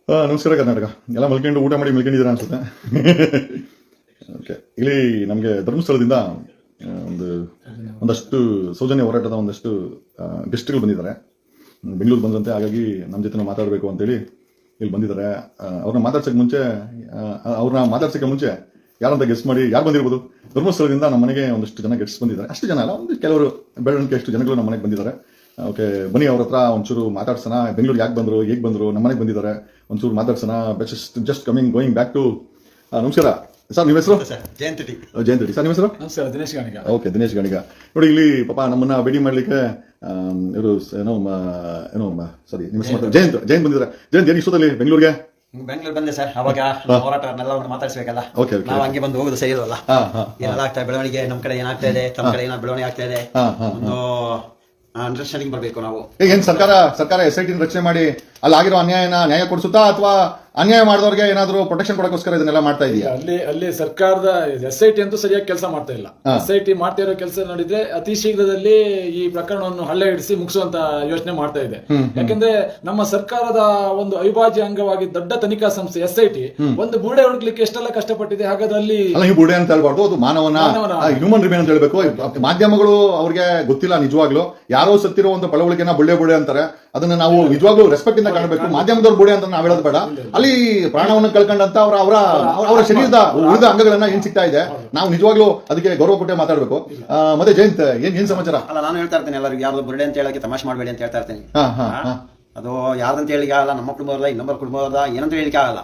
ನಮಸ್ಕಾರ ಕರ್ನಾಟಕ. ಎಲ್ಲ ಮಲ್ಕೊಂಡು ಊಟ ಮಾಡಿ ಮಲ್ಕೊಂಡಿದ್ದೀರಾ ಅನ್ಸುತ್ತೆ. ಓಕೆ, ಇಲ್ಲಿ ನಮಗೆ ಧರ್ಮಸ್ಥಳದಿಂದ ಒಂದಷ್ಟು ಸೌಜನ್ಯ ಹೋರಾಟದ ಒಂದಷ್ಟು ಗೆಸ್ಟ್ಗಳು ಬಂದಿದ್ದಾರೆ. ಬೆಂಗಳೂರು ಬಂದಂತೆ, ಹಾಗಾಗಿ ನಮ್ಮ ಜೊತೆ ಮಾತಾಡಬೇಕು ಅಂತೇಳಿ ಇಲ್ಲಿ ಬಂದಿದ್ದಾರೆ. ಅವ್ರನ್ನ ಮಾತಾಡ್ಸೋಕ್ಕೆ ಮುಂಚೆ ಯಾರಂತ ಗೆಸ್ಟ್ ಮಾಡಿ, ಯಾರು ಬಂದಿರ್ಬೋದು? ಧರ್ಮಸ್ಥಳದಿಂದ ನಮ್ಮ ಮನೆಗೆ ಒಂದಷ್ಟು ಜನ ಗೆಸ್ಟ್ ಬಂದಿದ್ದಾರೆ. ಅಷ್ಟು ಜನ ಅಲ್ಲ, ಒಂದು ಕೆಲವರು ಬೆಳವಣಿಗೆ ಅಷ್ಟು ಜನಗಳು ನಮ್ಮ ಮನೆಗೆ ಬಂದಿದ್ದಾರೆ. ಓಕೆ, ಬನ್ನಿ ಅವ್ರ ಹತ್ರ ಒಂಚೂರು ಮಾತಾಡ್ಸೋಣ. ಬೆಂಗಳೂರು ಯಾಕೆ ಬಂದರು, ಹೇಗೆ ಬಂದರು, ನಮ್ಮ ಮನೆಗೆ ಬಂದಿದ್ದಾರೆ, ಒಂಚೂರು ಮಾತಾಡ್ಸೋಣ. Just going back to. ನಮಸ್ಕಾರ ಸರ್, ನಿಮ್ಮ ಹೆಸರು? ಜಯಂತ್ ಸರ್, ನಿಮ್ಮ ಹೆಸರು? ದಿನೇಶ್ ಗಾಣಿಗ. ಓಕೆ, ದಿನೇಶ್ ಗಾಣಿಗ. ನೋಡಿ, ಇಲ್ಲಿ ಪಾಪ ನಮ್ಮನ್ನ ಭೇಟಿ ಮಾಡ್ಲಿಕ್ಕೆ ಇವರು ಸಾರಿ, ನಿಮ್ಮ ಹೆಸರು ಜಯಂತ್ ಬಂದಿದ್ದಾರೆ. ಜಯಂತ್, ಏನು ಇಷ್ಟೊತ್ತಲ್ಲಿ ಬೆಂಗಳೂರಿಗೆ ಬಂದೆ ಸರ್. ಅವಾಗ ಹೋರಾಟನೆಲ್ಲ ಮಾತಾಡ್ಸ್ಬೇಕಲ್ಲ, ನಾವು ಹಂಗೆ ಬಂದು ಹೋಗುದು ಸರಿ ಇಲ್ವಲ್ಲ. ಏನೆಲ್ಲ ಆಗ್ತಾ ಬೆಳವಣಿಗೆ, ನಮ್ಮ ಕಡೆ ಏನಾಗ್ತಾ ಇದೆ, ತಮ್ಮ ಕಡೆ ಏನಾದ್ರು ಬೆಳವಣಿಗೆ ಆಗ್ತಾ ಇದೆ, ಒಂದು ಅಂಡರ್ಸ್ಟ್ಯಾಂಡಿಂಗ್ ಬರ್ಬೇಕು ನಾವು. ಏನ್ ಸರ್ಕಾರ SIT ರಚನೆ ಮಾಡಿ ಅಲ್ಲಿ ಆಗಿರೋ ನ್ಯಾಯ ಕೊಡಿಸುತ್ತಾ, ಅಥವಾ ಅನ್ಯಾಯ ಮಾಡಿದವ್ರಿಗೆ ಏನಾದ್ರು ಪ್ರೊಟೆಕ್ಷನ್ ಕೊಡೋಕ್ಕೋಸ್ಕರ ಇದನ್ನೆಲ್ಲ ಮಾಡ್ತಾ ಇದೆಯಾ? ಅಲ್ಲಿ ಸರ್ಕಾರದ SIT ಅಂತೂ ಸರಿಯಾಗಿ ಕೆಲಸ ಮಾಡ್ತಾ ಇಲ್ಲ. SIT ಮಾಡ್ತಾ ಇರೋ ಕೆಲಸ ನೋಡಿದ್ರೆ ಅತಿ ಶೀಘ್ರದಲ್ಲಿ ಈ ಪ್ರಕರಣವನ್ನು ಹಳ್ಳ ಹಿಡಿಸಿ ಮುಗಿಸುವಂತ ಯೋಚನೆ ಮಾಡ್ತಾ ಇದೆ. ಯಾಕಂದ್ರೆ ನಮ್ಮ ಸರ್ಕಾರದ ಒಂದು ಅವಿಭಾಜ್ಯ ಅಂಗವಾಗಿ ದೊಡ್ಡ ತನಿಖಾ ಸಂಸ್ಥೆ SIT ಒಂದು ಬುರುಡೆ ಹುಡುಕ್ಲಿಕ್ಕೆ ಎಷ್ಟೆಲ್ಲ ಕಷ್ಟಪಟ್ಟಿದೆ. ಹಾಗಾದ್ರೆ ಅಲ್ಲಿ ಬುರುಡೆ ಅಂತ ಹೇಳ್ಬಾರ್ದು, ಅದು ಮಾನವನ ಹ್ಯೂಮನ್ ರಿಮೇನ್ ಅಂತ ಹೇಳ್ಬೇಕು. ಮಾಧ್ಯಮಗಳು ಅವ್ರಿಗೆ ಗೊತ್ತಿಲ್ಲ ನಿಜವಾಗ್ಲು. ಯಾರೋ ಸತ್ತಿರೋ ಒಂದು ಪಳವಳಿಕೆನ ಬುಡೆ ಅಂತಾರೆ. ಅದನ್ನ ನಾವು ನಿಜವಾಗ್ಲೂ ರೆಸ್ಪೆಕ್ಟ್ ಇಂದ ಕಾಣಬೇಕು. ಮಾಧ್ಯಮದವ್ರು ಬುಡೆ ಅಂತ ನಾವು ಹೇಳೋದು ಬೇಡ. ಅಲ್ಲಿ ಪ್ರಾಣವನ್ನು ಕಳ್ಕೊಂಡಂತ ಅವರ ಶರೀರದ ಉಳಿದ ಅಂಗಗಳನ್ನ ಏನ್ ಸಿಗ್ತಾ ಇದೆ, ನಾವು ನಿಜವಾಗ್ಲೂ ಅದಕ್ಕೆ ಗೌರವ ಕೊಟ್ಟೆ ಮಾತಾಡ್ಬೇಕು. ಮತ್ತೆ ಜಯಂತ್, ಏನ್ ಸಮಾಚಾರ? ಅಲ್ಲ, ನಾನು ಹೇಳ್ತಾ ಇರ್ತೇನೆ ಎಲ್ಲರಿಗೂ, ಯಾವ್ದು ಬುರುಡೆ ಅಂತ ಹೇಳಕ್ಕೆ ತಮಾಷೆ ಮಾಡಬೇಡಿ ಅಂತ ಹೇಳ್ತಾ ಇರ್ತೇನೆ. ಅದು ಯಾರ್ದಂತ ಹೇಳಿಕೆ ಆಗಲ್ಲ, ನಮ್ಮ ಕುಟುಂಬದ ಇನ್ನೊಬ್ಬರ ಕುಟುಂಬದ ಏನಂತ ಹೇಳಿಕೆ ಆಗಲ್ಲ.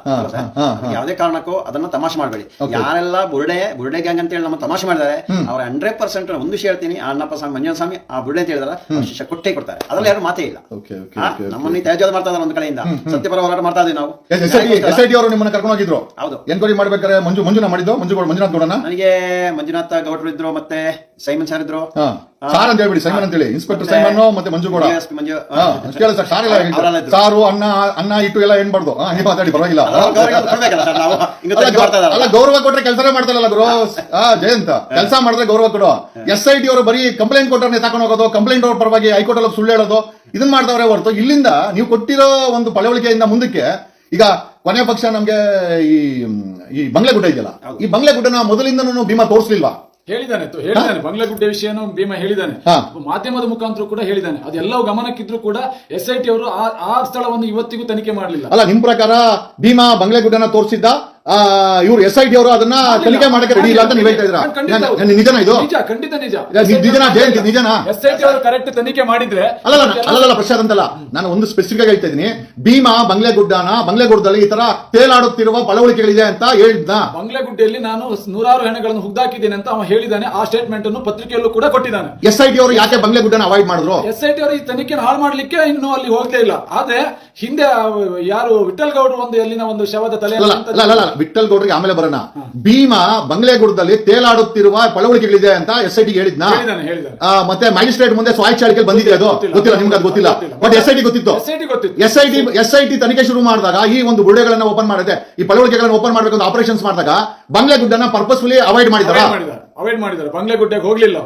ಯಾವುದೇ ಕಾರಣಕ್ಕೂ ಅದನ್ನ ತಮಾಷೆ ಮಾಡಬೇಡಿ. ಯಾರೆಲ್ಲ ಬುರುಡೆ ಗ್ಯಾಂಗ್ ಅಂತ ಹೇಳಿ ನಮ್ಮ ತಮಾಷೆ ಮಾಡಿದ್ದಾರೆ, ಅವ್ರ 100% ಒಂದು ವಿಷಯ ಹೇಳ್ತೀನಿ, ಅಣ್ಣಪ್ಪ ಸ್ವಾಮಿ, ಮಂಜುನಾಥ ಸ್ವಾಮಿ ಆ ಬುರುಡೆ ಅಂತ ಹೇಳಿದಾರೆ, ಶಿಕ್ಷೆ ಕೊಟ್ಟೇ ಕೊಡ್ತಾರೆ. ಅದ್ರಲ್ಲಿ ಯಾರು ಮಾತೇ ಇಲ್ಲ. ನಮ್ಮನ್ನ ತ್ಯಾಜ್ಯ ಮಾಡ್ತಾ ಇದ್ದಾರೆ ಒಂದು ಕಡೆಯಿಂದ. ಸತ್ಯಪರ ಹೋರಾಟ ಮಾಡ್ತಾ ಇದೀವಿ ನಾವು. SIT ಅವರು ನಿಮ್ಮನ್ನ ಕರ್ಕೊಂಡು ಹೋಗಿದ್ರು. ಹೌದು, ಎನ್ಕ್ವೈರಿ ಮಾಡ್ಬೇಕಾದ್ರೆ ಮಂಜುನಾಥ್ ಗೌಡನ ನನಗೆ ಮಂಜುನಾಥ ಗೌಡ್ರು ಇದ್ರು, ಮತ್ತೆ ಸೈಮನ್ ಸರ್ ಇದ್ರು. ಸಾರ್ ಅಂತ ಹೇಳ್ಬಿಡಿ, ಸೈಮನ್ ಅಂತ ಹೇಳಿ. ಇನ್ಸ್ಪೆಕ್ಟರ್ ಸೈಮನ್ ಮತ್ತೆ ಮಂಜು ಗೌಡ. ಕೇಳ ಸರ್, ಸಾರ್ ಇಲ್ಲ, ಸಾರು ಅನ್ನ ಇಟ್ಟು ಎಲ್ಲ ಏನ್ಬಾರ್ದು. ಮಾತಾಡಿ, ಪರವಾಗಿಲ್ಲ. ಅಲ್ಲ, ಗೌರವ ಕೊಟ್ರೆ ಕೆಲಸನೇ ಮಾಡ್ತಾರಲ್ಲ ಗುರು. ಜಯಂತ್, ಕೆಲಸ ಮಾಡಿದ್ರೆ ಗೌರವ ಕೊಡು. SIT ಅವರು ಬರೀ ಕಂಪ್ಲೇಂಟ್ ಕೊಟ್ಟರೆ ತಗೊಂಡು ಹೋಗೋದು, ಕಂಪ್ಲೇಂಟ್ ಅವ್ರ ಪರವಾಗಿ ಹೈಕೋರ್ಟ್ ಅಲ್ಲಿ ಸುಳ್ಳು ಹೇಳೋದು, ಇದನ್ನ ಮಾಡ್ತಾವ್ರೆ ಹೊರತು ಇಲ್ಲಿಂದ ನೀವು ಕೊಟ್ಟಿರೋ ಒಂದು ಪಳವಳಿಕೆಯಿಂದ ಮುಂದಕ್ಕೆ ಈಗ ಕೊನೆ ಪಕ್ಷ ನಮ್ಗೆ ಈ ಬಂಗ್ಲೆಗುಡ್ಡ ಇದೆಯಲ್ಲ, ಈ ಬಂಗ್ಲೆಗುಡ್ಡನ ಮೊದಲಿಂದ ಭೀಮಾ ತೋರಿಸ್ಲಿಲ್ವಾ? ಹೇಳಿದ್ದಾನೆ ಬಂಗ್ಲಾಗುಡ್ಡೆ ವಿಷಯನೂ ಭೀಮಾ ಹೇಳಿದ್ದಾನೆ, ಮಾಧ್ಯಮದ ಮುಖಾಂತರ ಕೂಡ ಹೇಳಿದ್ದಾನೆ. ಅದೆಲ್ಲವೂ ಗಮನಕ್ಕಿದ್ರು ಕೂಡ SIT ಅವರು ಆ ಸ್ಥಳವನ್ನು ಇವತ್ತಿಗೂ ತನಿಖೆ ಮಾಡಲಿಲ್ಲ. ಅಲ್ಲ, ನಿಮ್ ಪ್ರಕಾರ ಭೀಮಾ ಬಂಗ್ಲೆಗುಡ್ಡನ ತೋರಿಸಿದ್ದ, ಇವರು SIT ಅವರು ಅದನ್ನ ತನಿಖೆ ಮಾಡಕ್ಕೆ ರೆಡಿ ಇಲ್ಲ ಅಂತ ನೀವ್ ಹೇಳ್ತಾ ಇದ್ರ? ನಿಜನಾ ಇದು? ಖಂಡಿತ ನಿಜ. ನಿಜನಾ? SIT ಅವರು ಕರೆಕ್ಟ್ ತನಿಖೆ ಮಾಡಿದ್ರೆ ಅಲ್ಲ ಪ್ರಸಾದ್ ಅಂತಲ್ಲ, ನಾನು ಒಂದು ಸ್ಪೆಸಿಫಿಕ್ ಆಗಿ ಹೇಳ್ತಾ ಇದೀನಿ. ಭೀಮಾ ಬಂಗ್ಲೆಗುಡ್ಡದಲ್ಲಿ ಈ ತರ ತೇಲಾಡುತ್ತಿರುವ ಪಳವಳಿಕೆಗಳಿದೆ ಅಂತ ಹೇಳಿದ್ನ. ಬಂಗ್ಲೆಗುಡ್ಡೆಯಲ್ಲಿ ನಾನು 100 ಹೆಣಗಳನ್ನು ಹುಗ್ದಾಕಿದ್ದೇನೆ ಅಂತ ಅವ ಹೇಳಿದ್ದಾನೆ. ಆ ಸ್ಟೇಟ್ಮೆಂಟ್ ಅನ್ನು ಪತ್ರಿಕೆಯಲ್ಲೂ ಕೂಡ ಕೊಟ್ಟಿದ್ದಾನೆ. SIT ಅವರು ಯಾಕೆ ಬಂಗ್ಲೆಗುಡ್ಡನ ಅವಾಯ್ಡ್ ಮಾಡಿದ್ರು? SIT ಅವರು ಈ ತನಿಖೆಯನ್ನು ಹಾಳು ಮಾಡ್ಲಿಕ್ಕೆ ಇನ್ನು ಅಲ್ಲಿ ಹೋಗ್ತಾ ಇಲ್ಲ. ಆದ್ರೆ ಹಿಂದೆ ಯಾರು ವಿಠಲ್ ಗೌಡ್ರು ಒಂದು ಎಲ್ಲಿನ ಒಂದು ಶವದ ತಲೆ, ವಿಠಲ್ ಗೌಡ್ರಿಗೆ ಆಮೇಲೆ ಬರೋಣ. ಭೀಮಾ ಬಂಗ್ಲೆಗುಡ್ಡದಲ್ಲಿ ತೇಲಾಡುತ್ತಿರುವ ಪಳವಳಿಕೆಗಳಿದೆ ಅಂತ SIT ಹೇಳಿದ್ನ. ಮತ್ತೆ ಮ್ಯಾಜಿಸ್ಟ್ರೇಟ್ ಮುಂದೆ ಸ್ವಾಚ್ಛಾಳಿಕೆ ಬಂದಿದೆ, ಅದು ಗೊತ್ತಿಲ್ಲ ನಿಮ್ಗೆ, ಅದು ಗೊತ್ತಿಲ್ಲ. ಬಟ್ SIT ಗೊತ್ತಿತ್ತು. SIT ತನಿಖೆ ಶುರು ಮಾಡಿದಾಗ ಈ ಒಂದು ಬುರುಡೆಗಳನ್ನ ಓಪನ್ ಮಾಡಿದೆ, ಈ ಪಳವಳಿಕೆಗಳನ್ನ ಓಪನ್ ಮಾಡಬೇಕು ಅಂತ ಆಪರೇಷನ್ಸ್ ಮಾಡಿದಾಗ ಬಂಗ್ಲೆಗುಡ್ಡನ ಪರ್ಪಸ್ಫುಲಿ ಅವಾಯ್ಡ್ ಮಾಡಿದ್ದಾರೆ. ಬಂಗ್ಲೆಗುಡ್ಡೆಗೆ ಹೋಗ್ಲಿಲ್ಲ.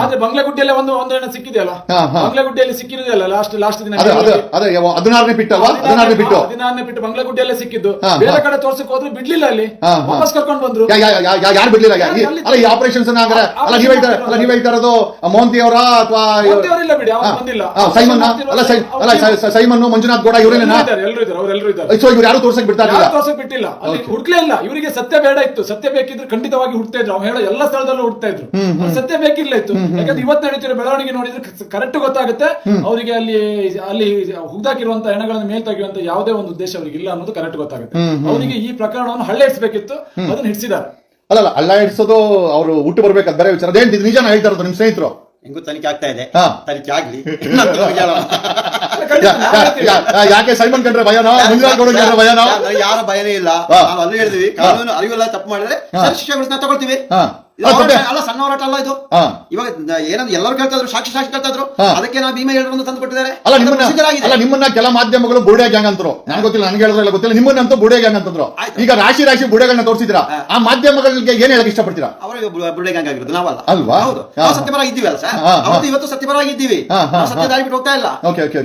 ಆದ್ರೆ ಬಂಗ್ಲೆಗುಡ್ಡೆಲ್ಲ ಒಂದು ಹೆಣ ಸಿಕ್ಕಿದೆಯಲ್ಲ, ಬಂಗ್ಲೆಗುಡ್ಡೆಯಲ್ಲಿ ಸಿಕ್ಕಿರೋದಲ್ಲ ಲಾಸ್ಟ್ ದಿನ 16ನೇ ಬಿಟ್ಟು ಬಂಗ್ಲೆಗುಡ್ಡೆಯಲ್ಲೇ ಸಿಕ್ಕಿದ್ದು. ಬೇರೆ ಕಡೆ ತೋರ್ಸಕ್ ಹೋದ್ರೆ ಬಿಡ್ಲಿಲ್ಲ, ಅಲ್ಲಿ ವಾಪಸ್ ಕರ್ಕೊಂಡು ಬಂದ್ರು. ಯಾರು ಬಿಡ್ಲಿಲ್ಲ? ಅಲ್ಲ, ಈ ಆಪರೇಷನ್ಸ್ ನೀವ್ ಹೇಳ್ತಾ ಇರೋದು ಮೋಹಂತಿ ಅವರ ಅಥವಾ ಬಿಡಿ, ಅವ್ರು ಬಂದಿಲ್ಲ. ಸೈಮನ್, ಮಂಜುನಾಥ್ ಗೌಡ ಇವರೇನೇನಾ? ಅವರೆಲ್ಲರೂ ಇದ್ದಾರೆ. ಇವ್ರು ಯಾರು ತೋರ್ಸಕ್ ಬಿಟ್ಟಿಲ್ಲ, ಅಲ್ಲಿ ಹುಡ್ಕ್ಲೇ ಇಲ್ಲ. ಇವರಿಗೆ ಸತ್ಯ ಬೇಡ ಇತ್ತು. ಸತ್ಯ ಬೇಕಿದ್ರೆ ಖಂಡಿತವಾಗಿ ಹುಡ್ತಾ ಇದ್ರು. ಅವ್ರು ಹೇಳೋ ಎಲ್ಲ ಸ್ಥಳದಲ್ಲೂ ಹುಡ್ತಾ ಇದ್ರು. ಸತ್ಯ ಬೇಕಿಲ್ಲ ಇತ್ತು. ಯಾಕಂದ್ರೆ ಇವತ್ತು ನಡೀತಿರೋ ಬೆಳವಣಿಗೆ ನೋಡಿದ್ರೆ ಕರೆಕ್ಟ್ ಗೊತ್ತಾಗುತ್ತೆ ಅವರಿಗೆ. ಅಲ್ಲಿ ಹುಗ್ದಾಕಿರುವಂತ ಹೆಣಗಳನ್ನು ಮೇಲ್ ತೆಗೆಯುವಂತ ಯಾವುದೇ ಒಂದು ಉದ್ದೇಶ ಅವರಿಗೆ ಇಲ್ಲ ಅನ್ನೋದು ಕರೆಕ್ಟ್ ಗೊತ್ತಾಗುತ್ತೆ. ಅವರಿಗೆ ಈ ಪ್ರಕರಣವನ್ನು ಹಳ್ಳ ಹಿಡಿಸಬೇಕಿತ್ತು, ಅದನ್ನ ಹಿಡಿಸಿದ್ದಾರೆ. ಅಲ್ಲ, ಹಳ್ಳ ಹಿಡಿಸೋದು ಅವರು ಹುಟ್ಟು ಬರ್ಬೇಕು, ಬೇರೆ ವಿಚಾರ. ಅದೇನು ನಿಜ ಹೇಳ್ತಾ ಇರೋದು? ನಿಮ್ ಸ್ನೇಹಿತರು ಹೆಂಗೂ ತನಿಖೆ ಆಗ್ತಾ ಇದೆ, ತನಿಖೆ ಆಗ್ಲಿ. ಯಾಕೆ ಸೈಮನ್ ಕಂಡ್ರೆ ಭಯನೋ, ಮಂಜುನಾಥ್ ಗೌಡ ಭಯನೋ? ಯಾರ ಭಯನೇ ಇಲ್ಲ. ನಾವು ಅಲ್ಲಿ ಹೇಳಿದ್ವಿ, ಕಾನೂನು ಅರಿವಿಲ್ಲ, ತಪ್ಪು ಮಾಡಿದ್ರೆ ಶಿಕ್ಷೆ ತಗೊಳ್ತೀವಿ. ಅಲ್ಲ ಸಣ್ಣ ಹೋರಾಟ ಅಲ್ಲ ಇದು. ಹಾ. ಇವಾಗ ಏನಂದ್ರೆ ಎಲ್ಲರೂ ಕೇಳ್ತಾ ಇದ್ರು, ಸಾಕ್ಷಿ ಕೇಳ್ತಾ ಇದ್ರು, ಹಾ. ಅದಕ್ಕೆ ನಾವು ಭೀಮಾ 7 ತಂದು ಕೊಟ್ಟಿದ್ದಾರೆ. ಅಲ್ಲ ನಿಮ್ಮನ್ನ ಕೆಲ ಮಾಧ್ಯಮಗಳು ಬುಡೆ ಗ್ಯಾಂಗ್ ಅಂತರು, ನನಗೆ ಗೊತ್ತಿಲ್ಲ, ನನಗೆ ಹೇಳಿದ್ರೆ ಗೊತ್ತಿಲ್ಲ, ನಿಮ್ಮನ್ನಂತೂ ಬುಡೆ ಗ್ಯಾಂಗ್ ಅಂತಂದ್ರು. ಈಗ ರಾಶಿ ಬುಡೆಗಳನ್ನ ತೋರಿಸಿದ್ರ, ಆ ಮಾಧ್ಯಮಗಳಿಗೆ ಏನ್ ಹೇಳಕ್ ಇಷ್ಟಪಡ್ತೀರಾ? ಅವರಿಗೆ ಬುಡೆ ಗ್ಯಾಂಗ್ ಆಗಿರೋದು ನಾವಲ್ಲ ಅಲ್ವಾ? ಹೌದು, ನಾವು ಸತ್ಯಪರವಾಗಿ ಇದ್ದೀವಲ್ಲ ಸರ್, ಅವತ್ತು ಇವತ್ತು ಸತ್ಯಪರವಾಗಿ ಇದ್ದೀವಿ, ಸತ್ಯ ದಾರಿ ಬಿಟ್ಟು ಹೋಗ್ತಾ ಇಲ್ಲ.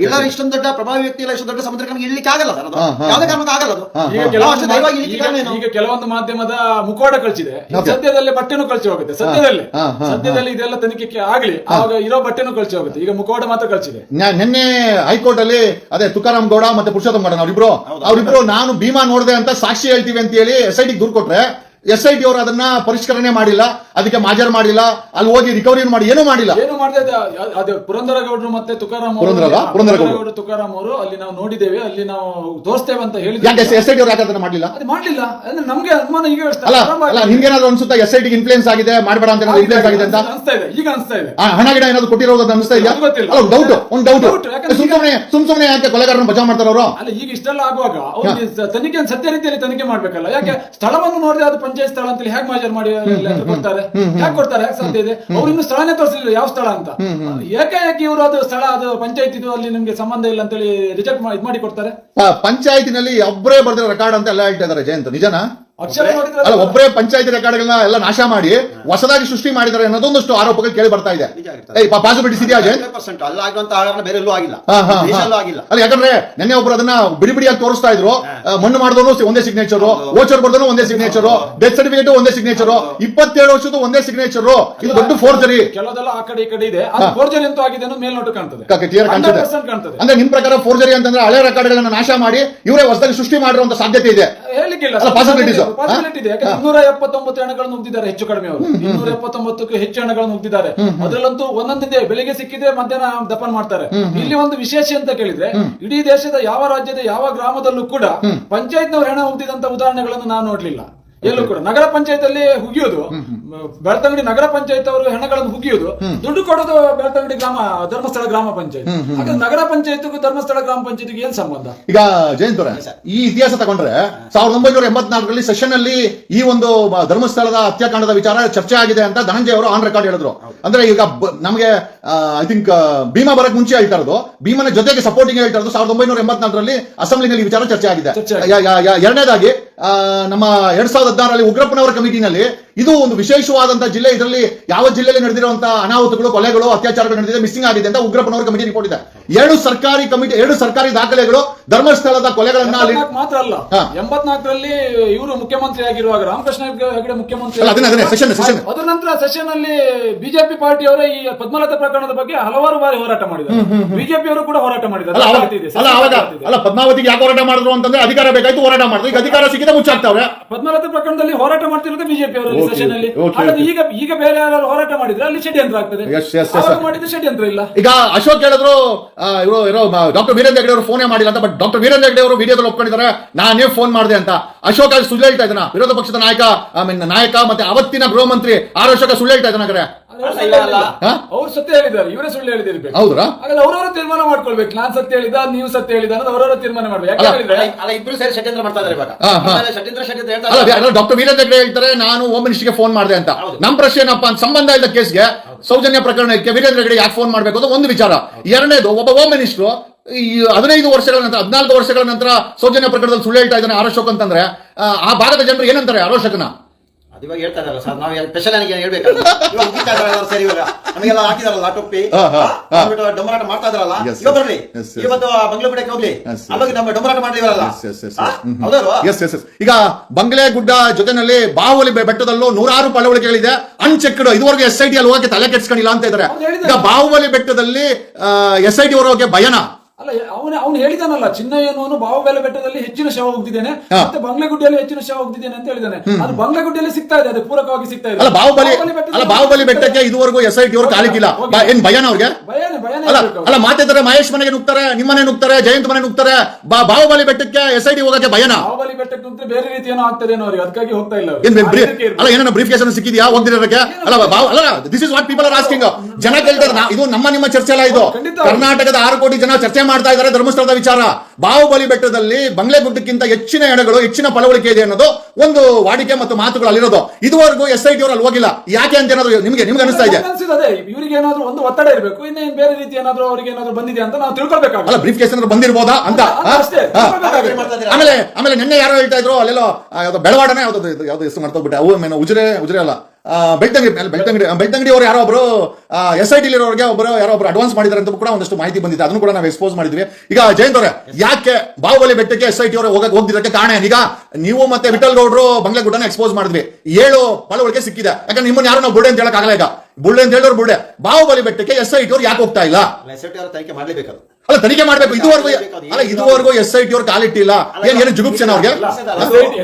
ಎಲ್ಲರೂ ಇಷ್ಟೊಂದು ದೊಡ್ಡ ಪ್ರಭಾವಿ ವ್ಯಕ್ತಿ ಇಲ್ಲ, ಇಷ್ಟು ದೊಡ್ಡ ಸಮುದ್ರಕ್ಕೆ ಇಳ್ಲಿಕ್ಕೆ ಆಗಲ್ಲ ಸರ್, ಅದು ಯಾವುದೇ ಕಾರಣಕ್ಕೂ ಆಗಲ್ಲ. ಅದು ಈಗ ಕೆಲವೊಂದು ಮಾಧ್ಯಮದ ಮುಖವಾಡ ಕಳಿಸಿದೆ, ಸದ್ಯದಲ್ಲೇ ಬಟ್ಟೆನೂ ಕಳಿಸಿ ಹೋಗುತ್ತೆ. ಸದ್ಯದಲ್ಲಿ ಇದೆಲ್ಲ ತನಿಖೆ ಆಗ್ಲಿ, ಆವಾಗ ಇರೋ ಬಟ್ಟೆನೂ ಕಳಿಸಿ ಹೋಗುತ್ತೆ. ಈಗ ಮುಖವಾಡ ಮಾತ್ರ ಕಳಿಸಿದೆ. ನಿನ್ನೆ ಹೈಕೋರ್ಟ್ ಅಲ್ಲಿ ಅದೇ ತುಕಾರಾಮ್ ಗೌಡ ಮತ್ತೆ ಪುರುಷೋತ್ತಮ್ ಗೌಡ ಅವರಿಬ್ರು ನಾನು ಭೀಮಾ ನೋಡಿದೆ ಅಂತ ಸಾಕ್ಷಿ ಹೇಳ್ತೀವಿ ಅಂತ ಹೇಳಿ SIT ದೂರು ಕೊಟ್ರೆ, SIT ಅವರು ಅದನ್ನ ಪರಿಷ್ಕರಣೆ ಮಾಡಿಲ್ಲ, ಅದಕ್ಕೆ ಮಾಜರ್ ಮಾಡಿಲ್ಲ, ಅಲ್ಲಿ ಹೋಗಿ ರಿಕವರಿ ಮಾಡಿ ಏನು ಮಾಡಿಲ್ಲ. ಏನು ಮಾಡಿದೆ ಅದೇ ಪುರಂದರ ಗೌಡರು ಮತ್ತೆ ತುಕಾರಾಮ್ ತುಕಾರಾಮ್ ಅವರು ಅಲ್ಲಿ ನಾವು ನೋಡಿದ್ದೇವೆ, ಅಲ್ಲಿ ನಾವು ತೋರಿಸ್ತೇವೆ ಅಂತ ಹೇಳಿದ್ರು. ಯಾಕೆ SIT ಅವರು ಯಾಕೆ ಅದನ್ನ ಮಾಡಿಲ್ಲ? ಅದು ಮಾಡ್ಲಿಲ್ಲ ಅಂದ್ರೆ ನಮ್ಗೆ ಅನುಮಾನ ಈಗ ಅಲ್ಲ ನಿಮ್ಗೇನಾದ್ರು ಅನ್ಸುತ್ತಾ SIT ಇನ್ಫ್ಲೂಯೆನ್ಸ್ ಆಗಿದೆ, ಮಾಡಬೇಡ ಅಂತ ಇನ್ಫ್ಲೂಯೆನ್ಸ್ ಆಗಿದೆ ಅಂತ ಅನ್ಸ್ತಾ ಇದೆ? ಈಗ ಅನ್ಸ್ತಾ ಇದೆ ಹಣ ಗಿಡ ಏನಾದ್ರು ಕೊಟ್ಟಿರೋದು ಅನ್ಸ್ತಾ ಇದೆಯಾ? ಒಂದು ಡೌಟ್ ಸುಮ್ನೆ ಯಾಕೆ ಕೊಲೆಗಾರನ ಬಚಾವ್ ಮಾಡ್ತಾರ ಅವರು? ಅಲ್ಲ ಈಗ ಇಷ್ಟೆಲ್ಲ ಆಗುವಾಗ ಅವ್ರಿಗೆ ತನಿಖೆ ಸತ್ಯ ರೀತಿಯಲ್ಲಿ ತನಿಖೆ ಮಾಡ್ಬೇಕಲ್ಲ. ಯಾಕೆ ಸ್ಥಳವನ್ನು ನೋಡಿದ್ರೆ ಅದು ಪಂಚಾಯತ್ ಸ್ಥಳ ಅಂತ ಹೇಗೆ ಮಾಜರ್ ಮಾಡಿ ಕೊಡ್ತಾರೆ? ಯಾಕೆ ಕೊಡ್ತಾರೆ? ಯಾಕೆ ಸಾಧ್ಯ ಇದೆ? ಅವ್ರು ಇನ್ನು ಸ್ಥಳನೇ ತೋರಿಸಲಿಲ್ಲ ಯಾವ ಸ್ಥಳ ಅಂತ. ಯಾಕೆ ಇವರು ಅದು ಸ್ಥಳ, ಅದು ಪಂಚಾಯತ್ ಇದು, ಅಲ್ಲಿ ನಿಮ್ಗೆ ಸಂಬಂಧ ಇಲ್ಲ ಅಂತೇಳಿ ರಿಜೆಕ್ಟ್ ಮಾಡಿ ಕೊಡ್ತಾರೆ. ಪಂಚಾಯತಿನಲ್ಲಿ ಒಬ್ಬರೇ ಬರ್ದಿರೋ ರೆಕಾರ್ಡ್ ಅಂತ ಎಲ್ಲ ಹೇಳ್ತಾ ಇದಾರೆ. ಜಯಂತ್, ನಿಜನಾ? ಅಲ್ಲ, ಒಬ್ಬರೇ ಪಂಚಾಯತಿ ರೆಕಾರ್ಡ್ಗಳನ್ನ ಎಲ್ಲ ನಾಶ ಮಾಡಿ ಹೊಸದಾಗಿ ಸೃಷ್ಟಿ ಮಾಡಿದ್ದಾರೆ ಅನ್ನೋದೊಂದಷ್ಟು ಆರೋಪಗಳು ಕೇಳಿ ಬರ್ತಾ ಇದೆ. ಪಾಸಿಬಿಲಿಟೀಸ್ ಇದೆಯಾ ಜಯಂತ್? ಅಲ್ಲ, ಯಾಕಂದ್ರೆ ನಿನ್ನೆ ಒಬ್ರು ಅದನ್ನ ಬಿಡಿಯಾಗಿ ತೋರಿಸ್ತಾ ಇದ್ರು. ಮಣ್ಣು ಮಾಡಿದವರು ಒಂದೇ ಸಿಗ್ನೇಚರ್, ವೋಚರ್ ಬರ್ದನು ಒಂದೇ ಸಿಗ್ನೇಚರ್, ಡೆತ್ ಸರ್ಟಿಫಿಕೇಟ್ ಒಂದೇ ಸಿಗ್ನೇಚರ್, 27 ವರ್ಷದ ಒಂದೇ ಸಿಗ್ನೇಚರ್. ಇದು ದೊಡ್ಡ ಫೋರ್ಜರಿ. ಕೆಲವೆಲ್ಲ ಆ ಕಡೆ ಈ ಕಡೆ ಇದೆ, ಫೋರ್ಜರಿ ಅಂತೂ ಆಗಿದೆ ಅನ್ನೋದು ಮೇಲ್ನೋಟ ಕಾಣ್ತದೆ, ಕ್ಲಿಯರ್ ಕಾಣ್ತದೆ. ಅಂದ್ರೆ ನಿಮ್ ಪ್ರಕಾರ ಫೋರ್ಜರಿ ಅಂತಂದ್ರೆ ಹಳೆ ರೆಕಾರ್ಡ್ಗಳನ್ನ ನಾಶ ಮಾಡಿ ಇವರೇ ಹೊಸದಾಗಿ ಸೃಷ್ಟಿ ಮಾಡಿರುವಂತ ಸಾಧ್ಯತೆ ಇದೆ. ಹೇಳಿಕ್ಕಿಲ್ಲ, ಪಾಸಿಬಿಲಿಟೀಸ್ ಪಾಸಿಬಿಲಿಟಿ ಇದೆ. ಯಾಕಂದ್ರೆ 279 ಹಣಗಳನ್ನು ನುಗ್ಗಿದ್ದಾರೆ, ಹೆಚ್ಚು ಕಡಿಮೆ ಅವರು 279ಕ್ಕೂ ಹೆಚ್ಚು ಹಣಗಳನ್ನು ನುಗ್ಗಿದ್ದಾರೆ. ಅದರಲ್ಲಂತೂ ಒಂದೊಂದಿದೆ, ಬೆಳಿಗ್ಗೆ ಸಿಕ್ಕಿದೆ ಮಧ್ಯಾಹ್ನ ದಫನ್ ಮಾಡ್ತಾರೆ. ಇಲ್ಲಿ ಒಂದು ವಿಶೇಷ ಅಂತ ಕೇಳಿದ್ರೆ, ಇಡೀ ದೇಶದ ಯಾವ ರಾಜ್ಯದ ಯಾವ ಗ್ರಾಮದಲ್ಲೂ ಕೂಡ ಪಂಚಾಯತ್ನವರು ಹಣ ಹುಟ್ಟಿದಂತ ಉದಾಹರಣೆಗಳನ್ನು ನಾನು ನೋಡ್ಲಿಲ್ಲ ಎಲ್ಲೂ ಕೂಡ. ನಗರ ಪಂಚಾಯತ್ ಅಲ್ಲಿ ಹುಗಿಯೋದು, ಬೆಳ್ತಂಗಡಿ ನಗರ ಪಂಚಾಯತ್ ಅವರು ಹಣಗಳನ್ನು ಹುಗಿಯೋದು, ದುಡ್ಡು ಕೊಡೋದು ಬೆಳ್ತಂಗಡಿ ಧರ್ಮಸ್ಥಳ ಗ್ರಾಮ ಪಂಚಾಯತ್. ಹಾಗಾದ್ರೆ ನಗರ ಪಂಚಾಯತ್ ಧರ್ಮಸ್ಥಳ ಗ್ರಾಮ ಪಂಚಾಯತ್ಗೆ ಏನ್ ಸಂಬಂಧ? ಈಗ ಜಯಂತ್ ಅವರೇ, ಈ ಇತಿಹಾಸ ತಗೊಂಡ್ರೆ 1984ರಲ್ಲಿ ಸೆಷನ್ ಅಲ್ಲಿ ಈ ಒಂದು ಧರ್ಮಸ್ಥಳದ ಹತ್ಯಾಕಾಂಡದ ವಿಚಾರ ಚರ್ಚೆ ಆಗಿದೆ ಅಂತ ಧನಂಜಯ ಅವರು ಆನ್ ರೆಕಾರ್ಡ್ ಹೇಳಿದ್ರು. ಅಂದ್ರೆ ಈಗ ನಮಗೆ ಐ ಥಿಂಕ್ ಭೀಮಾ ಬರಕ್ ಮುಂಚೆ ಹೇಳ್ತಾ ಇರೋದು, ಭೀಮನ ಜೊತೆಗೆ ಸಪೋರ್ಟಿಂಗ್ ಹೇಳ್ತಾ ಇರೋದು 1984ರಲ್ಲಿ ಅಸೆಂಬ್ಲಿನಲ್ಲಿ ವಿಚಾರ ಚರ್ಚೆ ಆಗಿದೆ. ಎರಡನೇದಾಗಿ ನಮ್ಮ 2016ರಲ್ಲಿ ಉಗ್ರಪ್ಪನವರ ಕಮಿಟಿನಲ್ಲಿ ಇದು ಒಂದು ವಿಶೇಷವಾದಂತಹ ಜಿಲ್ಲೆ, ಇದರಲ್ಲಿ ಯಾವ ಜಿಲ್ಲೆಯಲ್ಲಿ ನಡೆದಿರುವಂತಹ ಅನಾಹುತಗಳು, ಕೊಲೆಗಳು, ಅತ್ಯಾಚಾರಗಳು ನಡೆದಿದೆ, ಮಿಸ್ಸಿಂಗ್ ಆಗಿದೆ ಅಂತ ಉಗ್ರಪ್ಪನವರ ಕಮಿಟಿ ರಿಪೋರ್ಟ್ ಇದೆ. 2 ಸರ್ಕಾರಿ ದಾಖಲೆಗಳು ಧರ್ಮಸ್ಥಳದ ಕೊಲೆಗಳನ್ನ ಮಾತ್ರ ಅಲ್ಲ, 84ರಲ್ಲಿ ಇವರು ಮುಖ್ಯಮಂತ್ರಿ ಆಗಿರುವಾಗ ರಾಮಕೃಷ್ಣ ಹೆಗಡೆ ಮುಖ್ಯಮಂತ್ರಿ, ಅದರ ನಂತರ ಸೆಷನ್ ಅಲ್ಲಿ ಬಿಜೆಪಿ ಪಾರ್ಟಿಯವರೇ ಈ ಪದ್ಮಲತಾ ಪ್ರಕರಣದ ಬಗ್ಗೆ ಹಲವಾರು ಬಾರಿ ಹೋರಾಟ ಮಾಡಿದ್ದಾರೆ. ಬಿಜೆಪಿ ಅವರು ಕೂಡ ಹೋರಾಟ ಮಾಡಿದ್ದಾರೆ. ಅಲ್ಲ, ಪದ್ಮಾವತಿಗೆ ಯಾಕೆ ಹೋರಾಟ ಮಾಡಿದ್ರು ಅಂತಂದ್ರೆ ಅಧಿಕಾರ ಬೇಕಾಯ್ತು, ಹೋರಾಟ ಮಾಡಿದ್ರು. ಈಗ ಅಧಿಕಾರ ಸಿಕ್ಕಿದೆ ಮುಚ್ಚಾಕ್ತಾವ್ರೆ. ಪದ್ಮಲತಾ ಪ್ರಕರಣದಲ್ಲಿ ಹೋರಾಟ ಮಾಡ್ತಿರೋದು ಬಿಜೆಪಿ ಅವರು ಸೆಷನ್ ಅಲ್ಲಿ. ಈಗ ಬೇರೆ ಯಾರು ಹೋರಾಟ ಮಾಡಿದ್ರೆ ಅಲ್ಲಿ ಷಡ್ಯಂತ್ರ ಆಗ್ತದೆ. ಮಾಡಿದ್ರೆ ಷಡ್ಯಂತ್ರ ಇಲ್ಲ. ಈಗ ಅಶೋಕ್ ಹೇಳಿದ್ರು ಡಾಕ್ಟರ್ ವೀರೇಂದ್ರ ಹೆಗಡೆ ಅವರು ಫೋನೇ ಮಾಡಿಲ್ಲ ಅಂತ, ಬಟ್ ಡಾಕ್ಟರ್ ವೀರೇಂದ್ರ ಹೆಗಡೆ ಅವರು ವಿಡಿಯೋದಲ್ಲಿ ಒಪ್ಕೊಂಡಿದ್ದಾರೆ ನಾನೇ ಫೋನ್ ಮಾಡಿದೆ ಅಂತ. ಅಶೋಕ್ ಅಲ್ಲಿ ಸುಳ್ಳು ಹೇಳ್ತಾ ಇದ್ದಾನ, ವಿರೋಧ ಪಕ್ಷದ ನಾಯಕ ಮತ್ತೆ ಅವತ್ತಿನ ಗೃಹ ಮಂತ್ರಿ ಅಶೋಕ ಸುಳ್ಳು ಹೇಳ್ತಾ ಇದ್ದಾನೆ. ಅವ್ರು ಸತ್ಯ ಹೇಳಿದ್ದಾರೆ, ಇವರೇ ಸುಳ್ಳು ಹೇಳಿದಿರ್ಬೇಕು. ಹೌದಾ? ಹಾಗಾದ್ರೆ ಅವರವರ ತೀರ್ಮಾನ ಮಾಡ್ಕೊಳ್ಬೇಕು. ನಾನ್ ಸತ್ಯ ಹೇಳಿದ, ನೀವು ಸತ್ಯ ಹೇಳಿದ ಅನ್ನೋದು ಅವರವರ ತೀರ್ಮಾನ ಮಾಡ್ಬೇಕು. ಇಬ್ರು ಸೇರಿ ಷಡ್ಯಂತ್ರ ಮಾಡ್ತಾ ಇದ್ದಾರೆ ಇವಾಗ. ಡಾಕ್ಟರ್ ವೀರೇಂದ್ರ ಹೆಗಡೆ ಹೇಳ್ತಾರೆ ನಾನು ಹೋಮ್ ಮಿನಿಸ್ಟರ್ಗೆ ಫೋನ್ ಮಾಡಿದೆ ಅಂತ. ನಮ್ ಪ್ರಶ್ನೆ ಏನಪ್ಪಾ, ಸಂಬಂಧ ಇಲ್ಲ ಕೇಸ್ಗೆ, ಸೌಜನ್ಯ ಪ್ರಕರಣಕ್ಕೆ ವೀರೇಂದ್ರ ಹೆಗಡೆ ಯಾಕೆ ಫೋನ್ ಮಾಡ್ಬೇಕು ಅಂತ ಒಂದು ವಿಚಾರ. ಎರಡನೇದು, ಒಬ್ಬ ಹೋಮ್ ಮಿನಿಸ್ಟರ್ 15 ವರ್ಷಗಳ ನಂತರ 14 ವರ್ಷಗಳ ನಂತರ ಸೌಜನ್ಯ ಪ್ರಕರಣದಲ್ಲಿ ಸುಳ್ಳು ಹೇಳ್ತಾ ಇದ್ದಾನೆ ಆರೋಶಕ್ ಅಂತಂದ್ರೆ ಆ ಭಾಗದ ಜನರು ಏನಂತಾರೆ ಆರೋಶಕನ? ಇವಾಗ ಹೇಳ್ತಾ ಇದಾರಲ್ಲ ಸರ್, ನಾವು ಸ್ಪೆಷಲ್ ಆಗಿ ಹೇಳ್ಬೇಕಲ್ಲ, ಸರಿ ಇವಾಗ ನಮಗೆಲ್ಲ ಹಾಕಿದಾರಲ್ಲ ಟೊಪ್ಪಿ, ಡೊಂಬರಾಟ ಮಾಡ್ತಾ ಇದಾರಲ್ಲ, ಇವಾಗ ಬರ್ಲಿ, ಇವತ್ತು ಬಂಗ್ಲೆಗುಡ್ಡಕ್ಕೆ ಹೋಗ್ಲಿ, ಅವಾಗ ನಮ್ಮ ಡೊಂಬರಾಟ ಮಾಡಿದಿವಲ್ಲ. ಈಗ ಬಂಗ್ಲೆಗುಡ್ಡ ಜೊತೆನಲ್ಲಿ ಬಾಹುಬಲಿ ಬೆಟ್ಟದಲ್ಲೂ 106 ಪಳವಳಿಕೆಗಳಿದೆ, ಅನ್ಚೆಕ್ಡ್. ಇದುವರೆಗೂ SIT ಅಲ್ಲಿ ಹೋಗಕ್ಕೆ ತಲೆ ಕೆಡ್ಸ್ಕೊಂಡಿಲ್ಲ ಅಂತ ಇದ್ದಾರೆ. ಈಗ ಬಾಹುಬಲಿ ಬೆಟ್ಟದಲ್ಲಿ SIT ಹೋಗೋಕೆ ಭಯನ? ಅಲ್ಲ, ಅವನು ಹೇಳಿದಾನಲ್ಲ, ಚಿನ್ನಯ್ಯನವನು ಬಾಹುಬಲಿ ಬೆಟ್ಟದಲ್ಲಿ ಹೆಚ್ಚಿನ ಶವ ಹೋಗ್ತಿದ್ದೇನೆ, ಮತ್ತೆ ಬಂಗ್ಲೆಗುಡ್ಡೆಯಲ್ಲಿ ಹೆಚ್ಚಿನ ಶವ ಹೋಗ್ತಿದ್ದೇನೆ ಅಂತ ಹೇಳಿದಾನೆ. ಅದು ಬಂಗ್ಲೆಗುಡ್ಡೆಯಲ್ಲಿ ಸಿಗ್ತಾ ಇದೆ, ಅದು ಪೂರಕವಾಗಿ ಸಿಗ್ತಾ ಇದೆ. ಬಾಹುಬಲಿ ಬೆಟ್ಟಕ್ಕೆ ಇದುವರೆಗೂ SIT ಅವರು ಕಾಲಿಕ್ಕಿಲ್ಲ. ಏನ್ ಭಯನ ಅವ್ರಿಗೆ? ಅಲ್ಲ, ಮಾತಿದ್ದಾರೆ, ಮಹೇಶ್ ಮನೆಗೆ ನುಗ್ತಾರೆ, ನಿಮ್ಮನೆ ನುಗ್ತಾರೆ, ಜಯಂತ್ ಮನೆ ನುಗ್ತಾರೆ. ಬಾಹುಬಲಿ ಬೆಟ್ಟಕ್ಕೆ SIT ಹೋಗಕ್ಕೆ ಭಯನ? ಬಾಹುಬಲಿ ಬಾಹುಬಲಿ ಬೆಟ್ಟಕ್ಕೆ ನಿಂತ್ರೆ ಬೇರೆ ರೀತಿ ಏನೋ ಆಗ್ತದೇನೋ ಅವ್ರಿಗೆ, ಅದಕ್ಕಾಗಿ ಹೋಗ್ತಾ ಇಲ್ಲ ಅವ್ರು. ಏನ್ ಆ ಹೆದರಿಕೆ ಇರ್ಬೋದು. ಅಲ್ಲ ಏನ ಬ್ರೀಫ್ ಕೇಸ್ ಸಿಕ್ಕಿದ್ಯಾ ಹೋಗ್ದಿರೋಕೆ? ಅಲ್ಲ this is what people are asking. ಜನ ಕೇಳ್ತಾರೆ, ಇದು ನಿಮ್ಮ ಚರ್ಚೆ ಅಲ್ಲ, ಇದು ಖಂಡಿತ. ಕರ್ನಾಟಕದ 6 ಕೋಟಿ ಜನ ಚರ್ಚೆ ಮಾಡ್ತಾ ಇದ್ದಾರೆ ಧರ್ಮಸ್ಥಳದ ವಿಚಾರ. ಬಾಹುಬಲಿ ಬೆಟ್ಟದಲ್ಲಿ ಬಂಗ್ಲೆಗುಡ್ಡಕ್ಕಿಂತ ಹೆಚ್ಚಿನ ಹೆಣಗಳು, ಹೆಚ್ಚಿನ ಪಳವಳಿಕೆ ಇದೆ ಅನ್ನೋದು ಒಂದು ವಾಡಿಕೆ ಮತ್ತು ಮಾತುಗಳು ಅಲ್ಲಿರೋದು. ಇದುವರೆಗೂ SIT ಅವರು ಅಲ್ಲಿ ಹೋಗಿಲ್ಲ. ಯಾಕೆ ಅಂತ ಏನಾದ್ರು ನಿಮ್ಗೆ ಅನಿಸ್ತಾ ಇದೆ? ಅದೇ ಇವರಿಗೆ ಏನಾದ್ರು ಒಂದು ಒತ್ತಡ ಇರಬೇಕು, ಇನ್ನೇನು ಬೇರೆ ರೀತಿ ಏನಾದ್ರು ಅವ್ರಿಗೆ ಏನಾದ್ರು ಬಂದಿದೆ ಅಂತ ನಾವು ತಿಳ್ಕೊಳ್ಬೇಕಾಗುತ್ತೆ. ಅಲ್ಲ ಬ್ರೀಫ್ ಕೇಸ್ ಏನಾದ್ರು ಬಂದಿರ್ಬೋದಾ ಅಂತ. ಅಷ್ಟೇ ತಿಳ್ಕೊಳ್ಬೇಕಾಗುತ್ತೆ. ಆಮೇಲೆ ನಿನ್ನೆ ಯಾರೋ ಹೇಳ್ತಾ ಇದ್ರು, ಅಲ್ಲೆಲ್ಲೋ ಯಾವ್ದೋ ಬೆಳವಾಡನೆ ಯಾವ್ದು ಹೆಸರು ಮಾಡ್ತೋಗ್ಬಿಟ್ಟೆ, ಅವು ಉಜಿರೆ ಅಲ್ಲ, ಬೆಳ್ತಂಗಡಿ ಅವರು ಯಾರೋ ಒಬ್ರು SIT ಇರೋರಿಗೆ ಯಾರೋ ಒಬ್ರು ಅಡ್ವಾನ್ಸ್ ಮಾಡಿದ್ದಾರೆ ಅಂತ ಕೂಡ ಒಂದಷ್ಟು ಮಾಹಿತಿ ಬಂದಿದೆ. ಅದನ್ನು ಕೂಡ ನಾವು ಎಕ್ಸ್ಪೋಸ್ ಮಾಡಿದ್ವಿ. ಈಗ ಜಯಂತ್ ಅವರೇ, ಯಾಕೆ ಬಾಹುಬಲಿ ಬೆಟ್ಟಕ್ಕೆ SIT ಅವರು ಹೋಗ್ದಿರಕ್ಕೆ ಕಾರಣ ಏನು? ಈಗ ನೀವು ಮತ್ತೆ ವಿಠಲ್ ಗೌಡ್ರು ಬಂಗ್ಲೆಗುಡ್ಡನ ಎಕ್ಸ್ಪೋಸ್ ಮಾಡಿದ್ವಿ, 7 ಪಳವಳಿಕೆ ಸಿಕ್ಕಿದೆ. ಯಾಕಂದ್ರೆ ನಿಮ್ಮನ್ನ ಯಾರು ನಾವು ಬುಳ್ಳೆ ಅಂತ ಹೇಳಕ್ ಆಗಲ್ಲ. ಈಗ ಬುಳ್ಳೆ ಅಂತ ಹೇಳಿದ್ರು ಬುಳ್ಳೆ. ಬಾಹುಬಲಿ ಬೆಟ್ಟಕ್ಕೆ SIT ಅವರು ಯಾಕೆ ಹೋಗ್ತಾ ಇಲ್ಲ? SIT ಅವರು ತನಿಖೆ ಮಾಡ್ಲೇಬೇಕು. ಅಲ್ಲ ತನಿಖೆ ಮಾಡ್ಬೇಕು. ಇದುವರೆಗೂ SIT ಅವ್ರು ಕಾಲಿಟ್ಟಿಲ್ಲ. ಏನು ಜುಗುಪ್ಸೆನ ಅವ್ರಿಗೆ?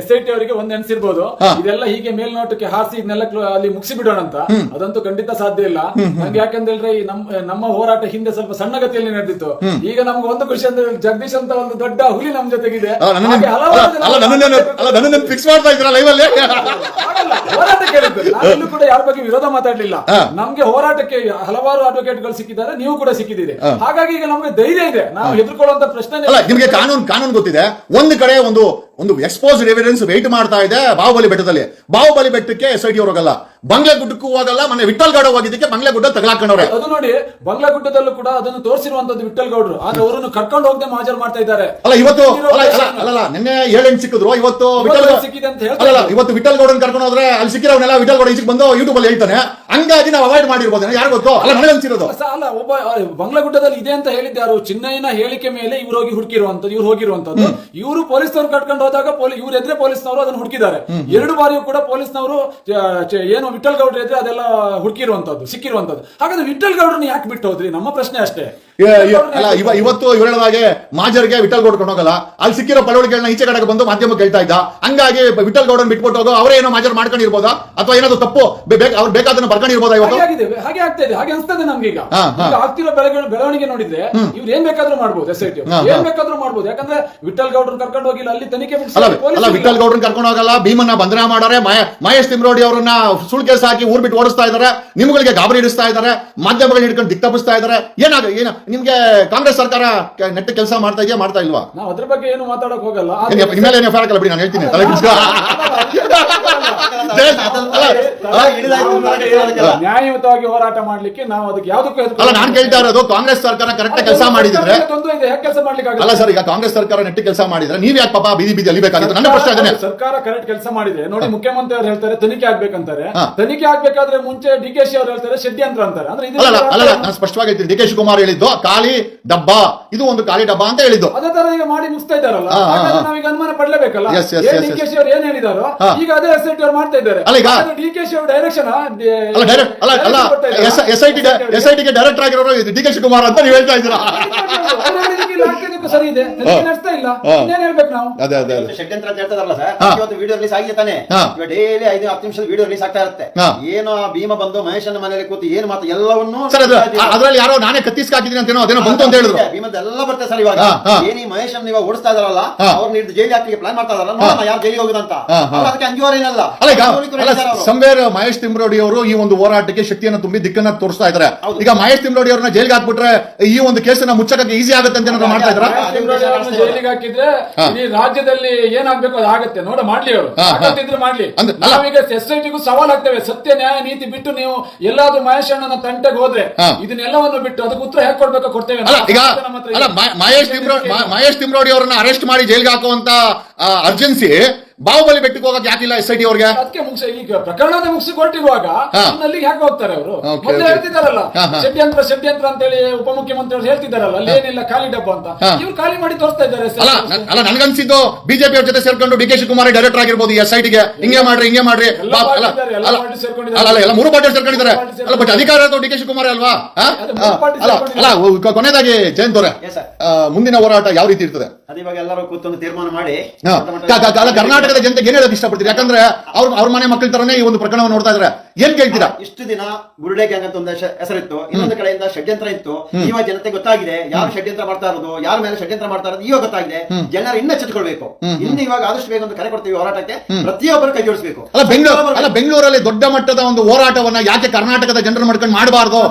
SIT ಅವರಿಗೆ ಒಂದ್ ಅನ್ಸಿರ್ಬೋದು, ಇದೆಲ್ಲ ಹೀಗೆ ಮೇಲ್ನೋಟಕ್ಕೆ ಹಾರಿಸಿ ಇದನ್ನೆಲ್ಲ ಅಲ್ಲಿ ಮುಗಿಸಿ ಬಿಡೋಣ ಅಂತ. ಅದಂತೂ ಖಂಡಿತ ಸಾಧ್ಯ ಇಲ್ಲ. ನಂಗೆ ಯಾಕಂದ್ರೆ ನಮ್ಮ ಹೋರಾಟ ಹಿಂದೆ ಸ್ವಲ್ಪ ಸಣ್ಣಗತಿಯಲ್ಲಿ ನಡೆದಿತ್ತು. ಈಗ ನಮ್ಗೆ ಒಂದು ಖುಷಿ ಅಂದ್ರೆ ಜಗದೀಶ್ ಅಂತ ಒಂದು ದೊಡ್ಡ ಹುಲಿ ನಮ್ ಜೊತೆಗಿದೆ. ಫಿಕ್ಸ್ ಮಾಡ್ತಾ ಇದ್ರ ಲೈವ್ ಅಲ್ಲಿ ಹೋರಾಟ ಕೇಳಿದ್ರು. ನಾವೆಲ್ಲೂ ಕೂಡ ಯಾರ ಬಗ್ಗೆ ವಿರೋಧ ಮಾತಾಡ್ಲಿಲ್ಲ. ನಮ್ಗೆ ಹೋರಾಟಕ್ಕೆ ಹಲವಾರು ಅಡ್ವೊಕೇಟ್ ಗಳು ಸಿಕ್ಕಿದ್ದಾರೆ, ನೀವು ಕೂಡ ಸಿಕ್ಕಿದ್ದೀರಿ. ಹಾಗಾಗಿ ಈಗ ನಮ್ಗೆ ಧೈರ್ಯ ಇದೆ, ನಾವು ಹೆದರ್ಕೊಳ್ಳುವಂತ ಪ್ರಶ್ನೆ ಅಲ್ಲ. ನಿಮಗೆ ಕಾನೂನು ಗೊತ್ತಿದೆ. ಒಂದು ಕಡೆ ಒಂದು ಎಕ್ಸ್ಪೋಸ್ಡ್ ಎವಿಡೆನ್ಸ್ ವೇಟ್ ಮಾಡ್ತಾ ಇದೆ ಬಾಹುಬಲಿ ಬೆಟ್ಟದಲ್ಲಿ. ಬಾಹುಬಲಿ ಬೆಟ್ಟಕ್ಕೆ SIT ಅವರು ಹೋಗಲ್ಲ, ಬಂಗ್ಲೆಗುಡ್ಡಕ್ಕೂ ಹೋಗಲ್ಲ. ಮೊನ್ನೆ ವಿಠಲ್ ಗೌಡ ಹೋಗಿದ್ದಕ್ಕೆ ಬಂಗ್ಲೆಗುಡ್ಡ ತಗಲಾಕೊಂಡವ್ರೆ. ಅದು ನೋಡಿ, ಬಂಗ್ಲೆಗುಡ್ಡದಲ್ಲೂ ಕೂಡ ಅದನ್ನು ತೋರಿಸಿರುವಂತದ್ದು ವಿಠಲ್ ಗೌಡರು. ಆದ್ರೆ ಅವರನ್ನು ಕರ್ಕೊಂಡು ಹೋಗದೆ ಹಾಜರು ಮಾಡ್ತಾ ಇದ್ದಾರೆ. ಅಲ್ಲ ಇವತ್ತು ಅಲ್ಲ ನಿನ್ನೆ 7 ಸಿಕ್ಕಿದ್ರು. ಇವತ್ತು ಸಿಕ್ಕಿದೆ ಅಂತ ಹೇಳ್ತಾರೆ. ಇವತ್ತು ವಿಠಲ್ ಗೌಡನ್ ಕರ್ಕೊಂಡು ಹೋದ್ರೆ ಅಲ್ಲಿ ಸಿಕ್ಕಿರೋನೆಲ್ಲ ವಿಠಲ್ ಗೌಡ ಈಚೆಗೆ ಬಂದು ಯೂಟ್ಯೂಬ್ ಅಲ್ಲಿ ಹೇಳ್ತಾನೆ. ಹಂಗಾಗಿ ನಾವು ಅವಾಯ್ಡ್ ಮಾಡಿರ್ಬೋದು, ಯಾರು ಗೊತ್ತು? ಅಲ್ಲ ನನಗೆ ಅನ್ಸಿರೋದು. ಅಲ್ಲ, ಒಬ್ಬ ಬಂಗ್ಲೆಗುಡ್ಡದಲ್ಲಿ ಇದೆ ಅಂತ ಹೇಳಿದ್ದಾರು. ಚಿನ್ನಯ್ಯನ ಹೇಳಿಕೆ ಮೇಲೆ ಇವ್ರು ಹೋಗಿ ಹುಡುಕಿರುವಂತದ್ದು, ಇವ್ರು ಹೋಗಿರುವಂತದ್ದು. ಇವರು ಪೊಲೀಸ್ನವ್ರು ಕಟ್ಕೊಂಡು ಹೋದಾಗ ಇವ್ರ ಎದುರೇ ಪೊಲೀಸ್ನವರು ಅದನ್ನು ಹುಡುಕಿದ್ದಾರೆ. 2 ಬಾರಿಯೂ ಕೂಡ ಪೊಲೀಸ್ನವರು ಏನು ವಿಠಲ್ ಗೌಡ್ರ ಎದುರು ಅದೆಲ್ಲ ಹುಡುಕಿರುವಂತದ್ದು, ಸಿಕ್ಕಿರುವಂತದ್ದು. ಹಾಗಾದ್ರೆ ವಿಠಲ್ ಗೌಡ್ರನ್ನ ಯಾಕೆ ಬಿಟ್ಟು ಹೋದ್ರಿ? ನಮ್ಮ ಪ್ರಶ್ನೆ ಅಷ್ಟೇ. ಅಲ್ಲ ಇವತ್ತು ಇವ್ರ ಹೇಳದಾಗೆ ಮಾಜರ್ಗೆ ವಿಠಲ್ ಗೌಡ್ ಹೋಗಲ್ಲ, ಅಲ್ಲಿ ಸಿಕ್ಕಿರೋ ಪಳವಳಿಕೆಗಳನ್ನ ಈಚೆ ಕಡೆಗೆ ಬಂದು ಮಾಧ್ಯಮಕ್ಕೆ ಹೇಳ್ತಾ ಇದ್ದ. ಹಂಗಾಗಿ ವಿಠಲ್ ಗೌಡನ್ ಬಿಟ್ಬಿಟ್ಟು ಹೋಗೋ ಅವರೇ ಏನೋ ಮಾಜರ್ ಮಾಡ್ಕೊಂಡಿರ್ಬೋದಾ, ಅಥವಾ ಏನಾದ್ರು ತಪ್ಪು ಅವ್ರು ಬೇಕಾದನ್ನ ಬರ್ಕೊಂಡಿರ್ಬೋದಾ? ಇವತ್ತು ಹಾಗೆ ಆಗ್ತಾ ಇದೆ, ಹಾಗೆ ಅನ್ಸ್ತದೆ ನಮ್ಗೆ. ಈಗ ಆಗ್ತಿರೋ ಬೆಳವಣಿಗೆ ನೋಡಿದ್ರೆ ಇವ್ರು ಏನ್ ಬೇಕಾದ್ರೂ ಮಾಡ್ಬೋದು, SIT ಏನ್ ಬೇಕಾದ್ರೂ ಮಾಡ್ಬೋದು. ಯಾಕಂದ್ರೆ ವಿಠಲ್ ಗೌಡ್ರನ್ನ ಕರ್ಕೊಂಡು ಹೋಗಿಲ್ಲ, ಅಲ್ಲಿ ತನಿಖೆ ಅಲ್ಲ ವಿಠಲ್ ಗೌಡ್ರನ್ನ ಕರ್ಕೊಂಡು ಹೋಗಲ್ಲ, ಭೀಮನ್ನ ಬಂಧನ ಮಾಡಾರೆ, ಮಹೇಶ್ ತಿಮ್ರೋಡಿ ಅವರನ್ನ ಸುಳ್ ಕೇಸ್ ಹಾಕಿ ಊರ್ ಬಿಟ್ಟು ಓಡಿಸ್ತಾ ಇದಾರೆ, ನಿಮ್ಗಳಿಗೆ ಗಾಬರಿ ಇಡಿಸ್ತಾ ಇದಾರೆ, ಮಾಧ್ಯಮಗಳನ್ನ ಹಿಡ್ಕೊಂಡು ದಿಕ್ತಪ್ಪಿಸ್ತಾ ಇದಾರೆ. ನಿಮ್ಗೆ ಕಾಂಗ್ರೆಸ್ ಸರ್ಕಾರ ನೆಟ್ಟ ಕೆಲಸ ಮಾಡ್ತಾ ಇದೆಯಾ, ಮಾಡ್ತಾ ಇಲ್ವಾ? ನಾವು ಅದ್ರ ಬಗ್ಗೆ ಏನು ಮಾತಾಡಕ್ ಹೋಗಲ್ಲ. ಇನ್ಮೇಲೆ ಏನು ಫರಕ್ ಬಿಡಿ, ನಾನು ಹೇಳ್ತೀನಿ. ನ್ಯಾಯಯುತವಾಗಿ ಹೋರಾಟ ಮಾಡ್ಲಿಕ್ಕೆ ನಾವು ಅದಕ್ಕೆ ಯಾವ್ದಕ್ಕೂ ಅಲ್ಲ ನಾನು ಕೇಳ್ತಾ ಇರೋದು, ಕಾಂಗ್ರೆಸ್ ಸರ್ಕಾರ ಕರೆಕ್ಟ್ ಕೆಲಸ ಮಾಡಿದ್ರೆ ಕೆಲಸ ಮಾಡ್ಲಿಕ್ಕೆ ಅಲ್ಲ ಸರ್. ಈಗ ಕಾಂಗ್ರೆಸ್ ಸರ್ಕಾರ ನೆಟ್ಟ ಕೆಲಸ ಮಾಡಿದ್ರೆ ನೀವ್ ಯಾಕೆ ಪಾಪ ಬೀದಿ ಅಲಿಬೇಕಾಗಿತ್ತು? ನನ್ನ ಪ್ರಶ್ನೆ ಅದೇನೆ. ಸರ್ಕಾರ ಕರೆಕ್ಟ್ ಕೆಲಸ ಮಾಡಿದ್ರೆ ನೋಡಿ, ಮುಖ್ಯಮಂತ್ರಿ ಅವರು ಹೇಳ್ತಾರೆ ತನಿಖೆ ಆಗ್ಬೇಕಂತಾರೆ. ತನಿಖೆ ಆಗ್ಬೇಕಾದ್ರೆ ಮುಂಚೆ DKಶಿ ಅವರು ಹೇಳ್ತಾರೆ ಷಡ್ಯಂತ್ರ ಅಂತಾರೆ. ಅಂದ್ರೆ ಅಲ್ಲ ನಾನು ಸ್ಪಷ್ಟವಾಗಿ ಹೇಳ್ತೀನಿ, DK ಶಿವಕುಮಾರ್ ಹೇಳಿದ್ದು ಖಾಲಿ ಡಬ್ಬ, ಇದು ಒಂದು ಖಾಲಿ ಡಬ್ಬ ಅಂತ ಹೇಳಿದ್ದು. ಅದೇ ತರ ಈಗ ಮಾಡಿ ಮುಗಿಸ್ತಾ ಇದ್ದಾರಲ್ಲ, ನಾವೀಗ ಅನುಮಾನ ಪಡ್ಲೇಬೇಕಲ್ಲ. DKಶಿ ಅವರು ಏನ್ ಹೇಳಿದಾರೋ ಈಗ ಅದೇ SIT ಅವರು ಮಾಡ್ತಾ ಇದ್ದಾರೆ. DKಶಿ ಅವರು ಡೈರೆಕ್ಷನ್ SIT ಗೆ ಡೈರೆಕ್ಟರ್ ಆಗಿರೋರು DK ಶಿವಕುಮಾರ್ ಅಂತ ನೀವು ಹೇಳ್ತಾ ಇದ್ದೀರಾ? ಸರಿ ಇದೆ, ನಡೆಸ್ತಾ ಇಲ್ಲ, ಇನ್ನೇನ್ ಹೇಳ್ಬೇಕು ನಾವು? ಷಡ್ಯಂತ್ರ ಅಂತ ಹೇಳ್ತಾರಲ್ಲ ಸರ್, ಇವತ್ತು ವಿಡಿಯೋ ರಿಲೀಸ್ ಆಗಿದೆ ತಾನೆ. ಇವಾಗ ಡೈಲಿ 5-10 ನಿಮಿಷದ ವಿಡಿಯೋ ರಿಲೀಸ್ ಆಗ್ತಾ ಇರುತ್ತೆ. ಏನೋ ಭೀಮ ಬಂದು ಮಹೇಶನ ಮನೆಯಲ್ಲಿ ಕೂತು ಏನ್ ಮಾತು ಎಲ್ಲವನ್ನೂ ಅದ್ರಲ್ಲಿ ಯಾರೋ ನಾನೇ ಕತ್ತಿಸ್ಕ ಹಾಕಿದ್ದೀನಿ ಅಂತ ಅದೇನೋ ಬಂತು ಅಂತ ಹೇಳಿದ್ರು. ಭೀಮದ ಎಲ್ಲ ಬರ್ತದೆ ಸರ್. ಇವಾಗ ಏನಿ ಮಹೇಶನ್ ಇವಾಗ ಓಡಿಸ್ತಾ ಇದಾರಲ್ಲ, ಅವ್ರನ್ನ ಜೈಲಿ ಹಾಕಿ ಪ್ಲಾನ್ ಮಾಡ್ತಾ ಇದಾರಲ್ಲ, ನೋಡೋಣ ಯಾರು ಜೈಲಿಗೆ ಹೋಗುದಂತ. ಅದಕ್ಕೆ ಅಂಜುವರೇನಲ್ಲ. ಸಂವೇರ್ ಮಹೇಶ್ ತಿಮ್ರೋಡಿ ಅವರು ಈ ಒಂದು ಹೋರಾಟಕ್ಕೆ ಶಕ್ತಿಯನ್ನು ತುಂಬಿ ದಿಕ್ಕನ್ನ ತೋರಿಸ್ತಾ ಇದ್ದಾರೆ. ಈಗ ಮಹೇಶ್ ತಿಮ್ರೋಡಿ ಅವ್ರನ್ನ ಜೈಲಿಗೆ ಹಾಕ್ಬಿಟ್ರೆ ಈ ಒಂದು ಕೇಸನ್ನ ಮುಚ್ಚಕ್ಕೆ ಈಸಿ ಆಗುತ್ತೆ ಅಂತ ಏನಾದ್ರು ಮಾಡ್ತಾ ಇದ್ರ? ಜೈಲಿಗೆ ಹಾಕಿದ್ರೆ ಈ ರಾಜ್ಯದಲ್ಲಿ ಏನಾಗ್ಬೇಕು ಅದು ಆಗುತ್ತೆ. ನೋಡ ಮಾಡ್ಲಿ, ಅವರು ಇದ್ರೆ ಮಾಡ್ಲಿ. ನಾವೀಗ SITಗೂ ಸವಾಲ್ ಆಗ್ತೇವೆ. ಸತ್ಯ ನ್ಯಾಯ ನೀತಿ ಬಿಟ್ಟು ನೀವು ಎಲ್ಲಾದ್ರೂ ಮಹೇಶ್ ಅಣ್ಣನ ತಂಟೆಗೆ ಹೋದ್ರೆ ಇದನ್ನೆಲ್ಲವನ್ನು ಬಿಟ್ಟು ಅದಕ್ಕೆ ಉತ್ತರ ಹೇಗೆ ಕೊಡ್ಬೇಕು ಕೊಡ್ತೇವೆ. ಮಹೇಶ್ ತಿಮ್ರೋಡಿ ಅವರನ್ನ ಅರೆಸ್ಟ್ ಮಾಡಿ ಜೈಲಿಗೆ ಹಾಕುವಂತ ಅರ್ಜೆನ್ಸಿ ಬಾಹುಬಲಿ ಬೆಟ್ಟಕ್ಕೆ ಹೋಗಕ್ಕೆ ಯಾಕಿಲ್ಲ SIT ಅವ್ರಿಗೆ? ಅದಕ್ಕೆ ಈಗ ಪ್ರಕರಣದ ಮುಗಿಸಿ ಕೊಟ್ಟಿರುವಾಗ ಅಲ್ಲಿಗೆ ಯಾಕೆ ಹೋಗ್ತಾರೆ ಅವರು? ಮೊದಲೇ ಹೇಳ್ತಿದ್ದಾರಲ್ಲ ಷಡ್ಯಂತ್ರ ಅಂತ ಹೇಳಿ ಉಪಮುಖ್ಯಮಂತ್ರಿ ಹೇಳ್ತಿದ್ದಾರಲ್ಲ, ಅಲ್ಲಿ ಏನಿಲ್ಲ ಖಾಲಿ ಡಬ್ಬ ಅಂತ. ಇವ್ರು ಖಾಲಿ ಮಾಡಿ ತೋರಿಸ್ತಾ ಇದ್ದಾರೆ. ಅಲ್ಲ ನನ್ಗನ್ಸಿದ್ದು ಬಿಜೆಪಿ ಅವ್ರ ಜೊತೆ ಸೇರ್ಕೊಂಡು DK ಶಿವಕುಮಾರ್ ಡೈರೆಕ್ಟರ್ ಆಗಿರ್ಬೋದು SIT ಗೆ. ಹಿಂಗೆ ಮಾಡ್ರಿ ಎಲ್ಲ 3 ಪಾರ್ಟಿ ಸೇರ್ಕೊಂಡಿದ್ದಾರೆ. ಅಲ್ಲ ಬಟ್ ಅಧಿಕಾರ DK ಶಿವಕುಮಾರ್ ಅಲ್ವಾ? ಅಲ್ಲ ಕೊನೆಯದಾಗಿ ಜಯಂತ್ ಅವರೇ, ಮುಂದಿನ ಹೋರಾಟ ಯಾವ ರೀತಿ ಇರ್ತದೆ? ಅದು ಇವಾಗ ಎಲ್ಲರೂ ಕೂತ್ಕೊಂಡು ತೀರ್ಮಾನ ಮಾಡಿ ಕರ್ನಾಟಕದ ಜನತೆಗೆ ಏನ್ ಹೇಳಕ್ ಇಷ್ಟಪಡ್ತೀರಿ? ಯಾಕಂದ್ರೆ ಅವ್ರ ಮನೆ ಮಕ್ಕಳ ತರನೇ ಈ ಒಂದು ಪ್ರಕರಣವನ್ನು ನೋಡ್ತಾ ಇದ್ರೆ ಏನ್ ಕೇಳ್ತೀರಾ? ಇಷ್ಟು ದಿನ ಬುರುಡೆ ಗ್ಯಾಂಗ್ ಅಂತ ಒಂದು ಹೆಸರಿತ್ತು, ಇನ್ನೊಂದು ಕಡೆಯಿಂದ ಷಡ್ಯಂತ್ರ ಇತ್ತು. ಇವಾಗ ಜನತೆ ಗೊತ್ತಾಗಿದೆ ಯಾರು ಷಡ್ಯಂತ್ರ ಮಾಡ್ತಾ ಇರೋದು, ಯಾರ ಮೇಲೆ ಷಡ್ಯಂತ್ರ ಮಾಡ್ತಾ ಇರೋದು ಇವಾಗ ಗೊತ್ತಾಗಿದೆ. ಜನರು ಇನ್ನೂ ಎಚ್ಚೆತ್ತುಕೊಳ್ಬೇಕು. ಇನ್ನು ಇವಾಗ ಆದಷ್ಟು ಬೇಗ ಒಂದು ಕರೆ ಕೊಡ್ತೀವಿ ಹೋರಾಟಕ್ಕೆ, ಪ್ರತಿಯೊಬ್ಬರು ಕೈ ಜೋಡಿಸಬೇಕು. ಬೆಂಗಳೂರಲ್ಲಿ ದೊಡ್ಡ ಮಟ್ಟದ ಒಂದು ಹೋರಾಟವನ್ನ ಯಾಕೆ ಕರ್ನಾಟಕದ ಜನರು ಮಾಡ್ಕೊಂಡು ಮಾಡಬಾರ್ದು?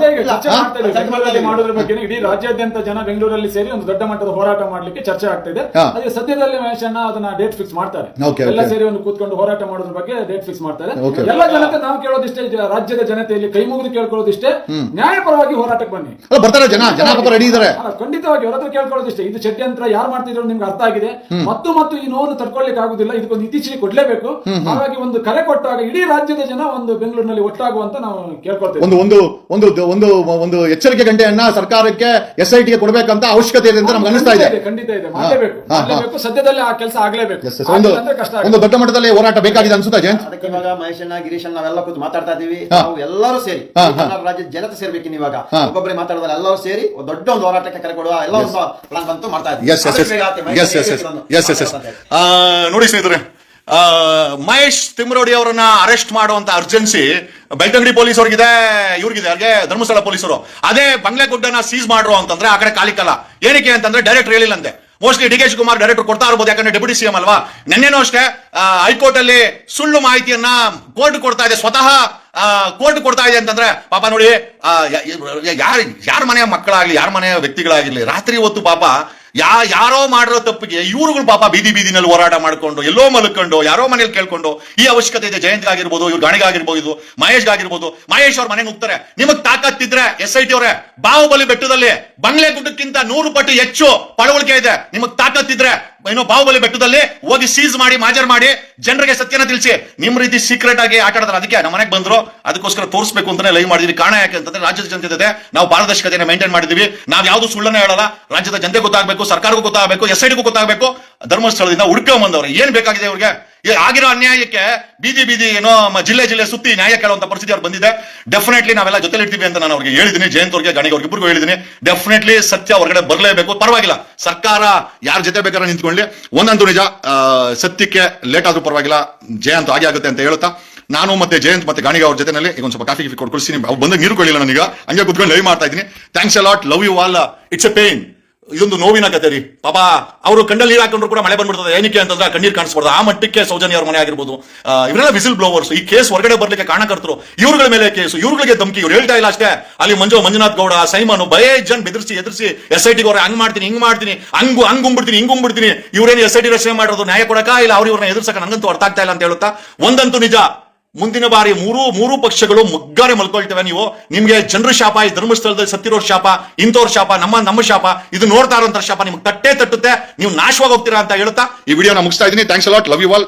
ಮಾಡೋದ್ರ ಬಗ್ಗೆ ಇಡೀ ರಾಜ್ಯಾದ್ಯಂತ ಜನ ಬೆಂಗಳೂರಲ್ಲಿ ಸೇರಿ ಒಂದು ದೊಡ್ಡ ಮಟ್ಟದ ಹೋರಾಟ ಮಾಡ್ಲಿಕ್ಕೆ ಚರ್ಚೆ ಆಗ್ತಿದೆ. ಅದೇ ಸದ್ಯದಲ್ಲಿ ಮಹೇಶಣ್ಣ ಅದನ್ನ ಡೇಟ್ ಫಿಕ್ಸ್ ಮಾಡ್ತಾರೆ. ಎಲ್ಲ ಸೇರಿ ಒಂದು ಕೂತ್ಕೊಂಡು ಹೋರಾಟ ಮಾಡೋದ್ರ ಬಗ್ಗೆ ಡೇಟ್ ಫಿಕ್ಸ್ ಮಾಡ್ತಾರೆ. ಎಲ್ಲ ಜನತೆ ನಾವು ಕೇಳೋದಿಷ್ಟೇ, ರಾಜ್ಯದ ಜನತೆಯಲ್ಲಿ ಕೈ ಮುಗಿದು ಕೇಳ್ಕೊಳ್ಳೋದಿಷ್ಟೇ, ನ್ಯಾಯಪರವಾಗಿ ಹೋರಾಟಕ್ಕೆ ಬನ್ನಿ. ಬರ್ತಾರೆ ಜನ ರೆಡಿ ಇದ್ದಾರೆ. ಖಂಡಿತವಾಗಿ ಅವ್ರ ಹತ್ರ ಕೇಳ್ಕೊಳ್ಳೋದಿಷ್ಟೇ. ಇದು ಷಡ್ಯಂತ್ರ ಯಾರು ಮಾಡ್ತಿದ್ರು ನಿಮ್ಗೆ ಅರ್ಥ ಆಗಿದೆ. ಮತ್ತು ಈ ನೋವನ್ನು ತಡ್ಕೊಳ್ಳಿಕ್ಕೆ ಆಗುದಿಲ್ಲ. ಇದಕ್ಕೊಂದು ಇತ್ತೀಚೆಗೆ ಕೊಡ್ಲೇಬೇಕು. ಹಾಗಾಗಿ ಒಂದು ಕರೆ ಕೊಟ್ಟಾಗ ಇಡೀ ರಾಜ್ಯದ ಜನ ಒಂದು ಬೆಂಗಳೂರಿನಲ್ಲಿ ಒಟ್ಟಾಗುವಂತ ನಾವು ಕೇಳ್ಕೊಳ್ತೇವೆ. ಒಂದು ಎಚ್ಚರಿಕೆ ಗಂಟೆಯನ್ನ ಸರ್ಕಾರಕ್ಕೆ SIT ಗೆ ಕೊಡಬೇಕಂತ ಅವಶ್ಯಕತೆ ಇದೆ ಅಂತ ನಮ್ಗೆ ಅನಿಸ್ತಾ ಇದೆ. ಖಂಡಿತ ಇದೆ, ಮಾಡಲೇಬೇಕು. ಸದ್ಯದಲ್ಲೇ ಆ ಕೆಲಸ ಆಗ್ಲೇಬೇಕು. ಒಂದು ದೊಡ್ಡ ಮಟ್ಟದಲ್ಲಿ ಹೋರಾಟ ಬೇಕಾಗಿದೆ ಅನ್ಸುತ್ತಾ ಜಯಂತ್? ಅದಕ್ಕೆ ಇವಾಗ ಮಹೇಶಣ್ಣ, ಗಿರೀಶಣ್ಣ ನಾವೆಲ್ಲ ಕೂತು ಮಾತಾಡ್ತಾ ಇದೀವಿ. ನಾವು ಎಲ್ಲರೂ ಸೇರಿ ಕರ್ನಾಟಕ ರಾಜ್ಯದ ಜನತೆ ಸೇರ್ಬೇಕಿನ್. ಇವಾಗ ಒಬ್ಬೊಬ್ಬರೇ ಮಾತಾಡೋದಲ್ಲ, ಎಲ್ಲರೂ ಸೇರಿ ದೊಡ್ಡ ಒಂದು ಹೋರಾಟಕ್ಕೆ ಕರೆ ಕೊಡುವ ಎಲ್ಲ ಒಂದು ಪ್ಲಾನ್ ಬಂತು ಮಾಡ್ತಾ ಇದ್ದೀವಿ. ನೋಡಿ ಸ್ನೇಹಿತರೆ, ಮಹೇಶ್ ತಿಮ್ರೋಡಿ ಅವರನ್ನ ಅರೆಸ್ಟ್ ಮಾಡುವಂತ ಅರ್ಜೆನ್ಸಿ ಬೆಳ್ತಂಗಡಿ ಪೊಲೀಸ್ ಅವ್ರಿಗಿದೆ, ಇವ್ರಿಗಿದೆ, ಅವ್ರಿಗೆ ಧರ್ಮಸ್ಥಳ ಪೊಲೀಸರು. ಅದೇ ಬಂಗ್ಲೆಗುಡ್ಡನ ಸೀಸ್ ಮಾಡ್ರು ಅಂತಂದ್ರೆ ಆ ಕಡೆ ಕಾಲಿಕ್ಕಲ್ಲ. ಏನಕ್ಕೆ ಅಂತಂದ್ರೆ ಡೈರೆಕ್ಟ್ ಹೇಳಿಲ್ಲಂತೆ. Mostly D K Shivakumar director ಕೊಡ್ತಾ ಇರ್ಬೋದು, ಯಾಕಂದ್ರೆ ಡೆಪ್ಯೂಟಿ CM ಅಲ್ವಾ. ನೆನ್ನೆನೂ ಅಷ್ಟೇ ಹೈಕೋರ್ಟ್ ಅಲ್ಲಿ ಸುಳ್ಳು ಮಾಹಿತಿಯನ್ನ ಕೋರ್ಟ್ ಕೊಡ್ತಾ ಇದೆ, ಸ್ವತಃ ಕೋರ್ಟ್ ಕೊಡ್ತಾ ಇದೆ ಅಂತಂದ್ರೆ ಪಾಪ ನೋಡಿ, ಯಾರ ಮನೆಯ ಮಕ್ಕಳಾಗ್ಲಿ, ಯಾರ ಮನೆಯ ವ್ಯಕ್ತಿಗಳಾಗಿರ್ಲಿ, ರಾತ್ರಿ ಹೊತ್ತು ಪಾಪ ಯಾರೋ ಮಾಡಿರೋ ತಪ್ಪಿಗೆ ಇವ್ರುಗಳು ಪಾಪ ಬೀದಿನಲ್ಲಿ ಹೋರಾಟ ಮಾಡ್ಕೊಂಡು, ಎಲ್ಲೋ ಮಲ್ಕೊಂಡು, ಯಾರೋ ಮನೇಲಿ ಕೇಳ್ಕೊಂಡು, ಈ ಅವಶ್ಯಕತೆ ಇದೆ. ಜಯಂತ್ ಆಗಿರ್ಬೋದು, ಇವ್ರ ಗಾಣಿಗಾಗಿರ್ಬೋದು, ಮಹೇಶ್ ಆಗಿರ್ಬೋದು. ಮಹೇಶ್ ಅವ್ರ ಮನೆಗೆ ಹೋಗ್ತಾರೆ. ನಿಮಗ್ ತಾಕತ್ತಿದ್ರೆ SIT ಅವರೇ, ಬಾಹುಬಲಿ ಬೆಟ್ಟದಲ್ಲಿ ಬಂಗ್ಲೆ ಗುಡ್ಡಕ್ಕಿಂತ 100 ಪಟ್ಟು ಹೆಚ್ಚು ಪಳವಳಿಕೆ ಇದೆ. ನಿಮಗ್ ತಾಕತ್ತಿದ್ರೆ ಏನೋ ಬಾಹುಬಲಿ ಬೆಟ್ಟದಲ್ಲಿ ಹೋಗಿ ಸೀಸ್ ಮಾಡಿ, ಮಾಜರ್ ಮಾಡಿ, ಜನರಿಗೆ ಸತ್ಯನ ತಿಳಿಸಿ. ನಿಮ್ ರೀತಿ ಸೀಕ್ರೆಟ್ ಆಗಿ ಆಟ ಆಡಿದ್ರೆ ಅದಕ್ಕೆ ನಮ್ಮ ಮನೆಗೆ ಬಂದ್ರು, ಅದಕ್ಕೋಸ್ಕರ ತೋರಿಸಬೇಕು ಅಂತಾನೆ ಲೈವ್ ಮಾಡಿದ್ವಿ. ಕಾರಣ ಯಾಕೆ ಅಂತಂದ್ರೆ ರಾಜ್ಯದ ಜನತೆ ಜೊತೆ ನಾವು ಪಾರದರ್ಶಕತೆಯನ್ನು ಮೇಂಟೈನ್ ಮಾಡಿದ್ವಿ. ನಾವ್ ಯಾವ್ದು ಸುಳ್ಳನ್ನ ಹೇಳಲ್ಲ. ರಾಜ್ಯದ ಜನತೆ ಗೊತ್ತಾಗಬೇಕು, ಸರ್ಕಾರಕ್ಕೂ ಗೊತ್ತಾಗಬೇಕು, SIT ಗೂ ಗೊತ್ತಾಗಬೇಕು. ಧರ್ಮಸ್ಥಳದಿಂದ ಹುಡ್ಕೊಂಡ್ ಬಂದವ್ರೆ ಏನ್ ಬೇಕಾಗಿದೆ ಇವ್ರಿಗೆ. ಆಗಿರೋ ಅನ್ಯಾಯಕ್ಕೆ ಬೀದಿ ಏನೋ ಜಿಲ್ಲೆ ಸುತ್ತಿ ನ್ಯಾಯ ಕೇಳುವಂತ ಪರಿಸ್ಥಿತಿ ಅವ್ರು ಬಂದಿದೆ. ಡೆಫಿನೆಟ್ಲಿ ನಾವೆಲ್ಲ ಜೊತೆ ಇರ್ತೀವಿ ಅಂತ ನಾನು ಅವ್ರಿಗೆ ಹೇಳಿದ್ದೀನಿ. ಜಯಂತ್ ಅವ್ರಿಗೆ, ಗಾಣಿಗೆ ಅವ್ರಿಗೆ ಇಬ್ಬರಿಗೂ ಹೇಳಿದ್ದೀನಿ. ಡೆಫಿನೆಟ್ಲಿ ಸತ್ಯ ಹೊರಗಡೆ ಬರಲೇಬೇಕು. ಪರವಾಗಿಲ್ಲ, ಸರ್ಕಾರ ಯಾರ ಜೊತೆ ಬೇಕಾದ್ರೆ ನಿಂತ್ಕೊಳ್ಳಿ. ಒಂದಂತೂ ನಿಜ, ಸತ್ಯಕ್ಕೆ ಲೇಟ್ ಆದ್ರೂ ಪರವಾಗಿಲ್ಲ, ಜಯಂತ್ ಹಾಗೆ ಆಗುತ್ತೆ ಅಂತ ಹೇಳ್ತಾ ನಾನು ಮತ್ತೆ ಜಯಂತ್ ಮತ್ತೆ ಗಾಣಿಗೆ ಅವ್ರ ಜೊತೆನಲ್ಲಿ ಈಗ ಒಂದು ಸ್ವಲ್ಪ ಕಾಫಿ ಕೊಡ್ಕೊಳ್ತೀನಿ. ಅವ್ರು ಬಂದಾಗ ನೀರು ಕೊಳ್ಳಿಲ್ಲ ನನಗೆ, ಹಂಗೆ ಕುತ್ಕೊಂಡು ಲೈವ್ ಮಾಡ್ತಾ ಇದ್ದೀನಿ. Thanks a lot, love you all. It's a pain. ಇದೊಂದು ನೋವಿನ ಕತೆ ರೀ. ಪಾಪ ಅವರು ಕಣ್ಣಲ್ಲಿ ನೀರು ಹಾಕೊಂಡ್ರು ಕೂಡ ಮಳೆ ಬಂದ್ಬಿಡ್ತದೆ. ಏನಕ್ಕೆ ಅಂತಂದ್ರೆ ಕಣ್ಣೀರ್ ಕಾಣಿಸ್ಬಾರ್ದು. ಆ ಮಟ್ಟಕ್ಕೆ ಸೌಜನ್ಯ ಅವ್ರ ಮನೆ ಆಗಿರ್ಬೋದು, ಇವರೆಲ್ಲ ವಿಸಿಲ್ ಬ್ಲೋವರ್ಸ್. ಈ ಕೇಸ್ ಹೊರಗಡೆ ಬರ್ಲಿಕ್ಕೆ ಕಾರಣಕರ್ತರು ಇವ್ರುಗಳ ಮೇಲೆ ಕೇಸು, ಇವ್ರುಗಳಿಗೆ ಧಮಕಿ. ಇವ್ರು ಹೇಳ್ತಾ ಇಲ್ಲ ಅಷ್ಟೇ, ಅಲ್ಲಿ ಮಂಜುನಾಥ್ ಗೌಡ, ಸೈಮನ್ ಜನ್ ಬೆದರಿಸಿ SIT ಅವ್ರೆ ಹಿಂಗ್ ಮಾಡ್ತೀನಿ, ಹಿಂಗುಂಬಿಡ್ತೀನಿ. ಇವ್ರೇನು SIT ರಚನೆ ಮಾಡಿರೋದು ನ್ಯಾಯ ಕೊಡಕ ಇಲ್ಲ, ಇವ್ರನ್ನ ಎದುರ್ಸಕ ನಂಗಂತೂ ಅರ್ಥ ಆಗ್ತಾ ಇಲ್ಲ ಅಂತ ಹೇಳುತ್ತಾ, ಒಂದಂತೂ ನಿಜ, ಮುಂದಿನ ಬಾರಿ ಮೂರು ಪಕ್ಷಗಳು ಮುಗ್ಗಾರೆ ಮಲ್ಕೊಳ್ತೇವೆ. ನೀವು ನಿಮ್ಗೆ ಜನರ ಶಾಪ, ಈ ಧರ್ಮಸ್ಥಳದಲ್ಲಿ ಸತ್ತಿರೋರ್ ಶಾಪ, ಇಂಥವ್ರ ಶಾಪ, ನಮ್ಮ ಶಾಪ, ಇದು ನೋಡ್ತಾ ಇರೋಂಥ ಶಾಪ ನಿಮ್ಗೆ ತಟ್ಟುತ್ತೆ. ನೀವು ನಾಶವಾಗಿ ಹೋಗ್ತೀರಾ ಅಂತ ಹೇಳ್ತಾ ಈ ವಿಡಿಯೋನ ಮುಗಿಸ್ತಾ ಇದ್ದೀನಿ. Thanks a lot, love you all.